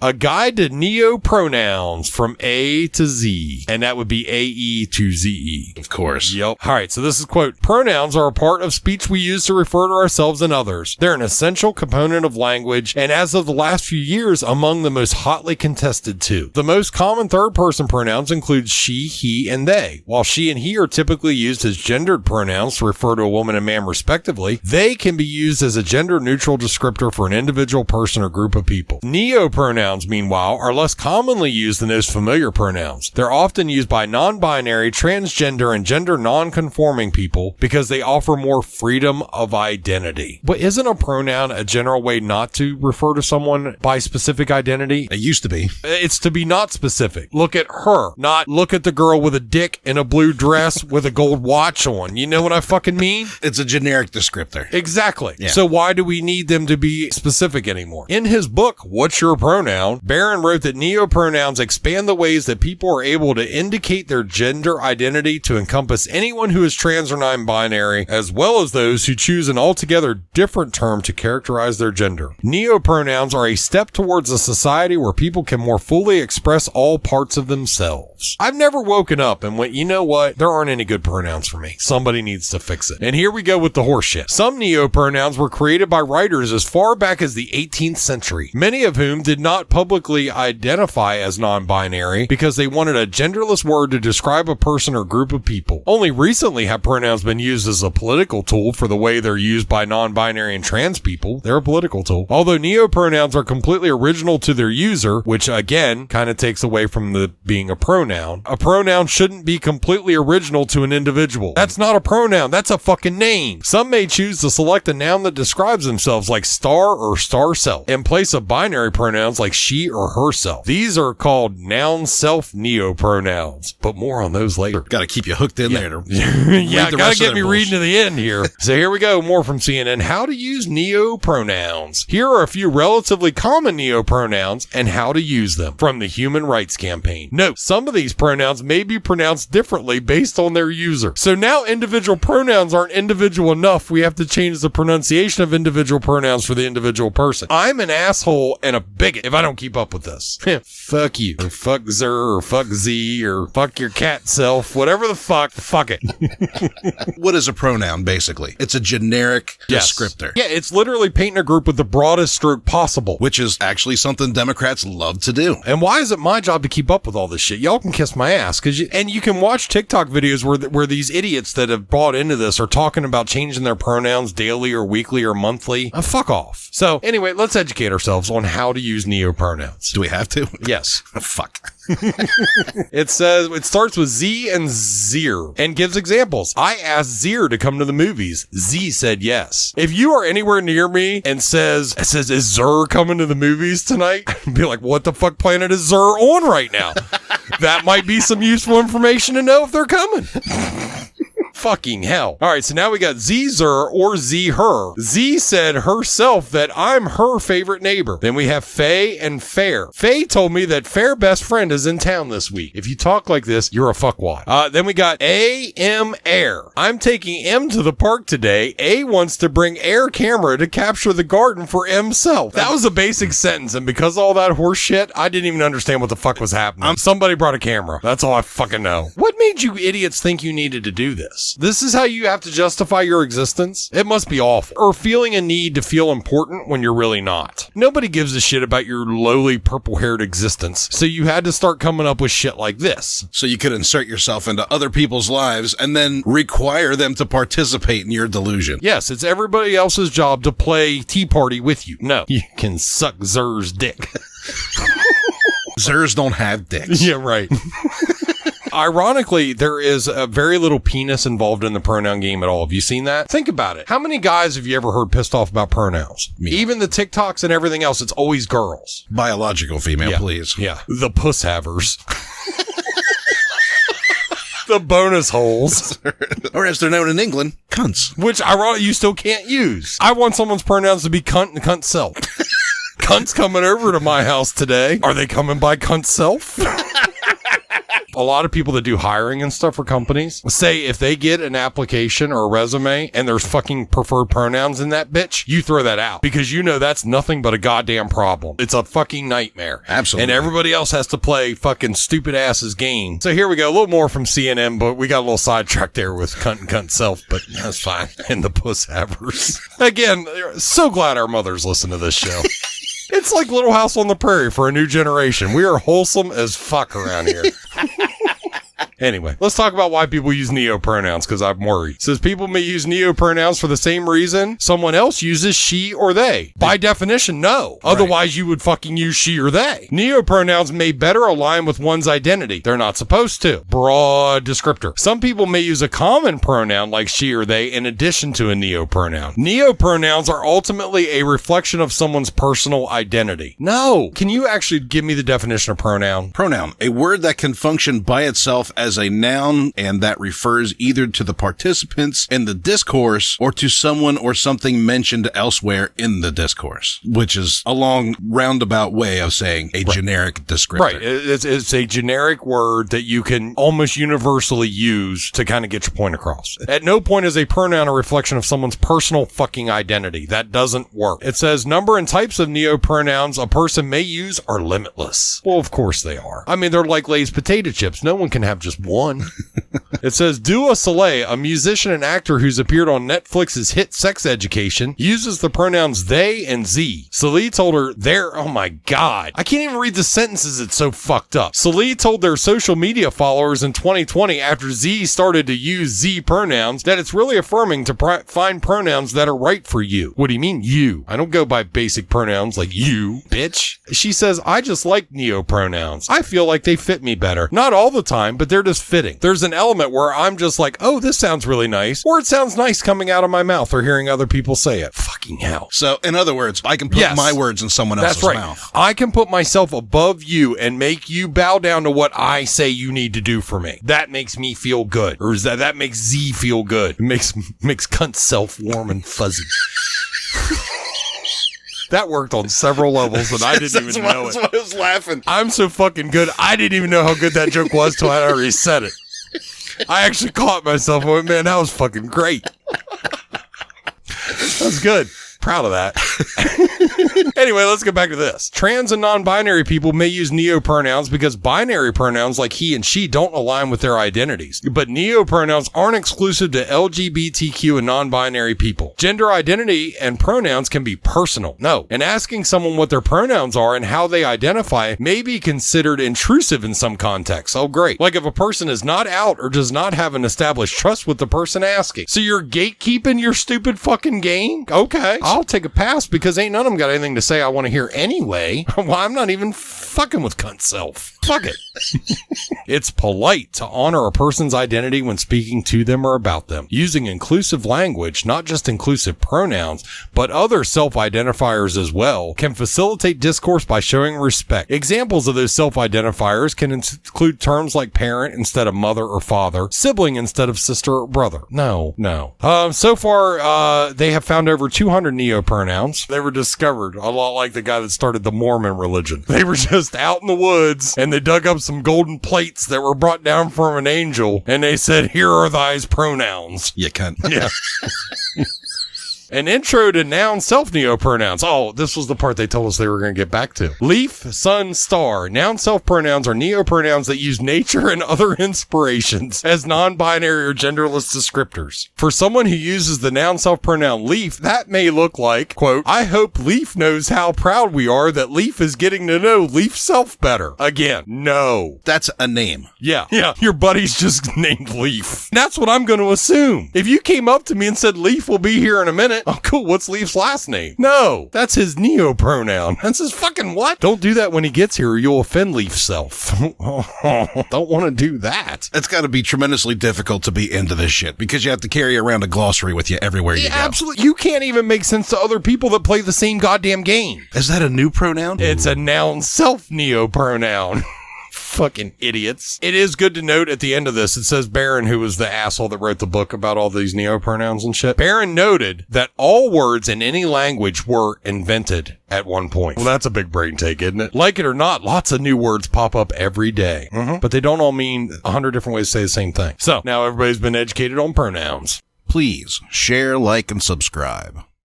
A Guide to Neopronouns from A to Z. And that would be AE to ZE. Of course. Yep. All right, so this is quote, pronouns are a part of speech we use to refer to ourselves and others. They're an essential component of language, and as of the last few years, among the most hotly contested too. The most common third-person pronouns include she, he, and they. While she and he are typically used as gendered pronouns to refer to a woman and man respectively, they can be used as a gender-neutral descriptor for an individual person or group of people. Neopronouns, meanwhile, are less commonly used than those familiar pronouns. They're often used by non-binary, transgender, and gender non-conforming people because they offer more freedom of identity. But isn't a pronoun a general way not to refer to someone by specific identity? It used to be. It's to be not specific. Look at her, not look at the girl with a dick in a blue dress with a gold watch on. You know what I fucking mean? It's a generic descriptor. Exactly. Yeah. So why do we need them to be specific anymore? In his book, What's Your Pronoun? Barron wrote that neopronouns expand the ways that people are able to indicate their gender identity to encompass anyone who is trans or non-binary, as well as those who choose an altogether different term to characterize their gender. Neopronouns are a step towards a society where people can more fully express all parts of themselves. I've never woken up and went, you know what? There aren't any good pronouns for me. Somebody needs to fix it. And here we go with the horseshit. Some neopronouns were created by writers as far back as the 18th century, many of whom did not publicly identify as non-binary because they wanted a genderless word to describe a person or group of people. Only recently have pronouns been used as a political tool for the way they're used by non-binary and trans people. They're a political tool. Although neopronouns are completely original to their user, which again kind of takes away from the being a pronoun shouldn't be completely original to an individual. That's not a pronoun. That's a fucking name. Some may choose to select a noun that describes themselves like star or star self in place of binary pronouns like she or herself. These are called noun self neopronouns, but more on those later. Got to keep you hooked in there. Yeah, got to get me reading to the end here. So here we go, more from CNN. How to use neopronouns. Here are a few relatively common neopronouns and how to use them from the Human Rights Campaign. Note, some of these pronouns may be pronounced differently based on their user. So now individual pronouns aren't individual enough. We have to change the pronunciation of individual pronouns for the individual person. I'm an asshole and a bigot if I don't keep up with this. Fuck you, or fuck Zer, or fuck Z, or fuck your cat self, whatever the fuck it. What is a pronoun, basically? It's a generic descriptor. Yeah, it's literally painting a group with the broadest stroke possible. Which is actually something Democrats love to do. And why is it my job to keep up with all this shit? Y'all can kiss my ass. And you can watch TikTok videos where these idiots that have bought into this are talking about changing their pronouns daily or weekly or monthly. Fuck off. So anyway, let's educate ourselves on how to use neopronouns. Do we have to? Yes. Fuck. It says it starts with Z and Zier and gives examples. I asked Zier to come to the movies. Z said yes. If you are anywhere near me and says, is Zer coming to the movies tonight? I'd be like, what the fuck planet is Zer on right now? That might be some useful information to know if they're coming. Fucking hell. All right, so now we got Z-Zer or Z-Her. Z said herself that I'm her favorite neighbor. Then we have Faye and Fair. Faye told me that Fair best friend is in town this week. If you talk like this, you're a fuckwad. Then we got A.M. Air. I'm taking M to the park today. A wants to bring Air camera to capture the garden for himself. That was a basic sentence, and because of all that horse shit, I didn't even understand what the fuck was happening. Somebody brought a camera. That's all I fucking know. What made you idiots think you needed to do this? This is how you have to justify your existence? It must be awful. Or feeling a need to feel important when you're really not. Nobody gives a shit about your lowly purple-haired existence, so you had to start coming up with shit like this. So you could insert yourself into other people's lives and then require them to participate in your delusion. Yes, it's everybody else's job to play Tea Party with you. No, you can suck Zer's dick. Zers don't have dicks. Yeah, right. Ironically, there is a very little penis involved in the pronoun game at all. Have you seen that? Think about it. How many guys have you ever heard pissed off about pronouns? Me. Even the TikToks and everything else, it's always girls. Biological female, please. Yeah. The puss havers. The bonus holes. Or as they're known in England, cunts. Which, ironically, you still can't use. I want someone's pronouns to be cunt and cunt self. Cunt's coming over to my house today. Are they coming by cunt self? a lot of people that do hiring and stuff for companies say if they get an application or a resume and there's fucking preferred pronouns in that bitch, you throw that out because you know that's nothing but a goddamn problem. It's a fucking nightmare. Absolutely. And everybody else has to play fucking stupid ass's game. So here we go. A little more from CNN, but we got a little sidetracked there with cunt and cunt self, but that's fine. And the puss havers. Again, so glad our mothers listen to this show. It's like Little House on the Prairie for a new generation. We are wholesome as fuck around here. Anyway, let's talk about why people use neopronouns, because I'm worried. It says people may use neopronouns for the same reason someone else uses she or they. By definition, no. Otherwise, you would fucking use she or they. Neopronouns may better align with one's identity. They're not supposed to. Broad descriptor. Some people may use a common pronoun like she or they in addition to a neopronoun. Neopronouns are ultimately a reflection of someone's personal identity. No. Can you actually give me the definition of pronoun? Pronoun, a word that can function by itself as a noun and that refers either to the participants in the discourse or to someone or something mentioned elsewhere in the discourse, which is a long roundabout way of saying a generic descriptor. Right. It's a generic word that you can almost universally use to kind of get your point across. At no point is a pronoun a reflection of someone's personal fucking identity. That doesn't work. It says number and types of neopronouns a person may use are limitless. Well, of course they are. I mean, they're like Lay's potato chips. No one can have just one. It says Dua Saleh, a musician and actor who's appeared on Netflix's hit Sex Education, uses the pronouns they and Z. Saleh told her oh my God. I can't even read the sentences. It's so fucked up. Saleh told their social media followers in 2020 after Z started to use Z pronouns that it's really affirming to find pronouns that are right for you. What do you mean you? I don't go by basic pronouns like you, bitch. She says, I just like neopronouns. I feel like they fit me better. Not all the time, but they're just fitting. There's an element where I'm just like, oh, this sounds really nice, or it sounds nice coming out of my mouth or hearing other people say it. Fucking hell. So, in other words, I can put my words in someone else's mouth. I can put myself above you and make you bow down to what I say you need to do for me. That makes me feel good. Or is that makes Z feel good. It makes cunt self warm and fuzzy. That worked on several levels, and I didn't even know it. That's why I was laughing. I'm so fucking good. I didn't even know how good that joke was till I already said it. I actually caught myself and went, man, that was fucking great. That was good. Proud of that. Anyway, let's get back to this. Trans and non-binary people may use neopronouns because binary pronouns like he and she don't align with their identities. But neopronouns aren't exclusive to LGBTQ and non-binary people. Gender identity and pronouns can be personal. No. And asking someone what their pronouns are and how they identify may be considered intrusive in some contexts. Oh, great. Like if a person is not out or does not have an established trust with the person asking. So you're gatekeeping your stupid fucking game? Okay. I'll take a pass because ain't none of them got anything to say I want to hear anyway. Well, I'm not even fucking with cunt self. Fuck it. It's polite to honor a person's identity when speaking to them or about them. Using inclusive language, not just inclusive pronouns, but other self-identifiers as well, can facilitate discourse by showing respect. Examples of those self-identifiers can include terms like parent instead of mother or father, sibling instead of sister or brother. No. So far, they have found over 200 neopronouns. They were discovered a lot like the guy that started the Mormon religion. They were just out in the woods and they dug up some golden plates that were brought down from an angel and they said, here are thy pronouns. You cunt. Yeah. An intro to noun self neopronouns. Oh, this was the part they told us they were going to get back to. Leaf, sun, star. Noun self pronouns are neopronouns that use nature and other inspirations as non-binary or genderless descriptors. For someone who uses the noun self pronoun leaf, that may look like, quote, I hope Leaf knows how proud we are that Leaf is getting to know Leaf self better. Again, no. That's a name. Yeah. Your buddy's just named Leaf. That's what I'm going to assume. If you came up to me and said Leaf will be here in a minute, oh, cool. What's Leaf's last name? No, that's his neopronoun. That's his fucking what? Don't do that when he gets here or you'll offend Leaf self. Don't want to do that. It's got to be tremendously difficult to be into this shit because you have to carry around a glossary with you everywhere you go. Absolutely. You can't even make sense to other people that play the same goddamn game. Is that a new pronoun? It's a noun self neopronoun. Fucking idiots. It is good to note at the end of this, it says Barron, who was the asshole that wrote the book about all these neopronouns and shit. Barron noted that all words in any language were invented at one point. Well, that's a big brain take, isn't it? Like it or not, lots of new words pop up every day. But they don't all mean 100 different ways to say the same thing. So now everybody's been educated on pronouns. Please share, like, and subscribe.